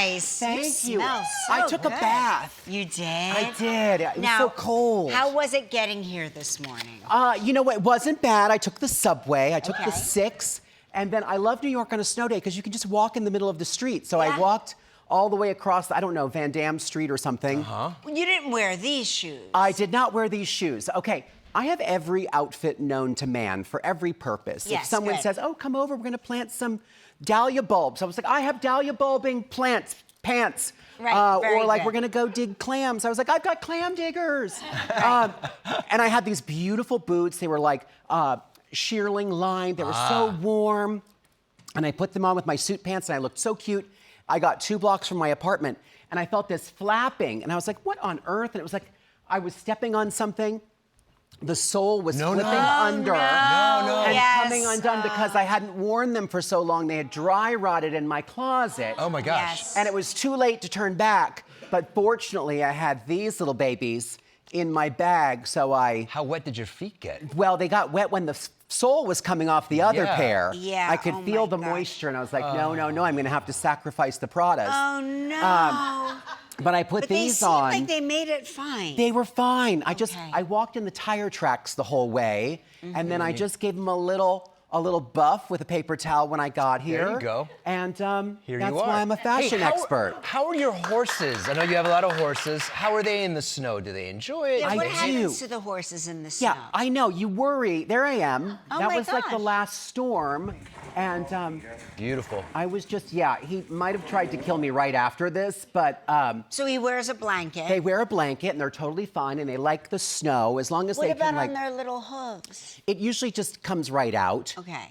nice. Thank you. Smell so I took a good. bath. You did? I did. It was Now, so cold. How was it getting here this morning? You know what? It wasn't bad. I took the subway. I took the Okay. 6. And then I love New York on a snow day because you can just walk in the middle of the street. So Yeah. I walked all the way across, I don't know, Van Dam Street or something. Well, you didn't wear these shoes. I did not wear these shoes. Okay, I have every outfit known to man for every purpose. Yes, if someone good. says, oh, come over, we're gonna plant some dahlia bulbs. I was like, I have dahlia bulbing pants. Right, very or like, good. we're gonna go dig clams. I was like, I've got clam diggers. And I had these beautiful boots. They were like shearling lined. They were so warm. And I put them on with my suit pants and I looked so cute. I got 2 blocks from my apartment and I felt this flapping and I was like, what on earth? And it was like, I was stepping on something. The sole was flipping under and coming undone because I hadn't worn them for so long. They had dry rotted in my closet. Oh my gosh. Yes. And it was too late to turn back. But fortunately, I had these little babies in my bag, so How wet did your feet get? well, they got wet when the sole was coming off the other Yeah. pair. Yeah, I could oh feel my the gosh. moisture, and I was like, no, I'm gonna have to sacrifice the Pradas. Oh, no. But I put But they these seemed on. like they made it fine. They were fine. Okay. I walked in the tire tracks the whole way, and then I just gave them a little buff with a paper towel when I got here. There you go. And Here that's you are. why I'm a fashion Hey, expert. How are your horses? I know you have a lot of horses. How are they in the snow? Do they enjoy it? Yeah, I what do. happens to the horses in the snow? Yeah, I know. You worry. There I am. Oh that my was like the gosh. last storm, and Beautiful. I was just he might have tried to kill me right after this, but So he wears a blanket. they wear a blanket and they're totally fine and they like the snow as long as What they about can like. on their little hooves? It usually just comes right out. Okay.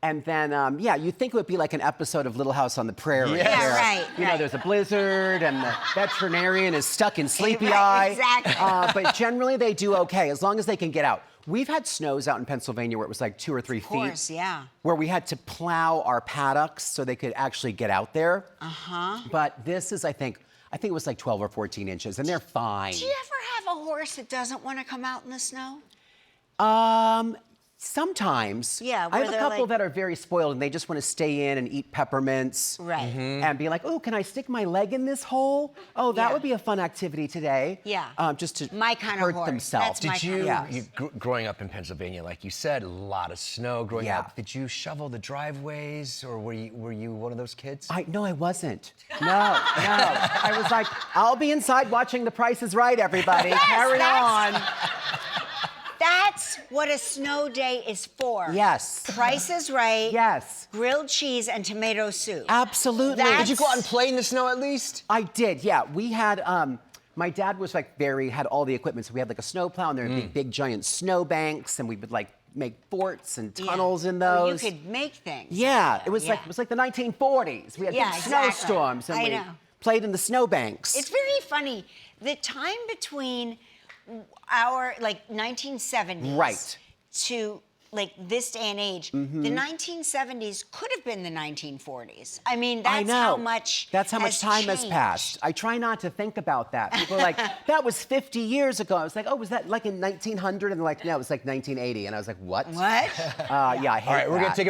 And then, you'd think it would be like an episode of Little House on the Prairie. Yeah. Yeah, where, right, You know, right. there's a blizzard and the veterinarian is stuck in sleepy Right, eye. exactly. But generally they do okay as long as they can get out. We've had snows out in Pennsylvania where it was like 2 or 3 Of course, feet. yeah. Where we had to plow our paddocks so they could actually get out there. But this is, I think it was like 12 or 14 inches and they're fine. Do you ever have a horse that doesn't want to come out in the snow? Sometimes. Yeah, I where have a they're couple like- that are very spoiled and they just want to stay in and eat peppermints. Right. And be like, oh, can I stick my leg in this hole? Oh, that Yeah. would be a fun activity today. Yeah. Just to My kind of hurt horse. themselves. That's my Did kind you, of Yeah. horse. growing up in Pennsylvania, like you said, a lot of snow growing Yeah. up. Did you shovel the driveways, or were you one of those kids? No, I wasn't. No. I was like, I'll be inside watching The Price is Right, everybody. Carry on. That's what a snow day is for. Yes. Price is Right. Yes. Grilled cheese and tomato soup. Absolutely. That's- Did you go out and play in the snow at least? I did, yeah. We had, my dad was like had all the equipment. So we had like a snow plow and there were big giant snow banks and we would like make forts and Yeah. tunnels in Oh, those. you could make things. Yeah, it was Yeah. like the 1940s. We had Yeah, big exactly. snowstorms and I we know. played in the snowbanks. It's very funny. The time between our like 1970s Right. to like this day and age, the 1970s could have been the 1940s. I mean, that's I know. how much That's how much time has changed. passed. I try not to think about that. People are like, that was 50 years ago. I was like, oh, was that like in 1900? And they're like, no, it was like 1980. And I was like, what? What? Yeah, I hate All right, we're that. gonna take a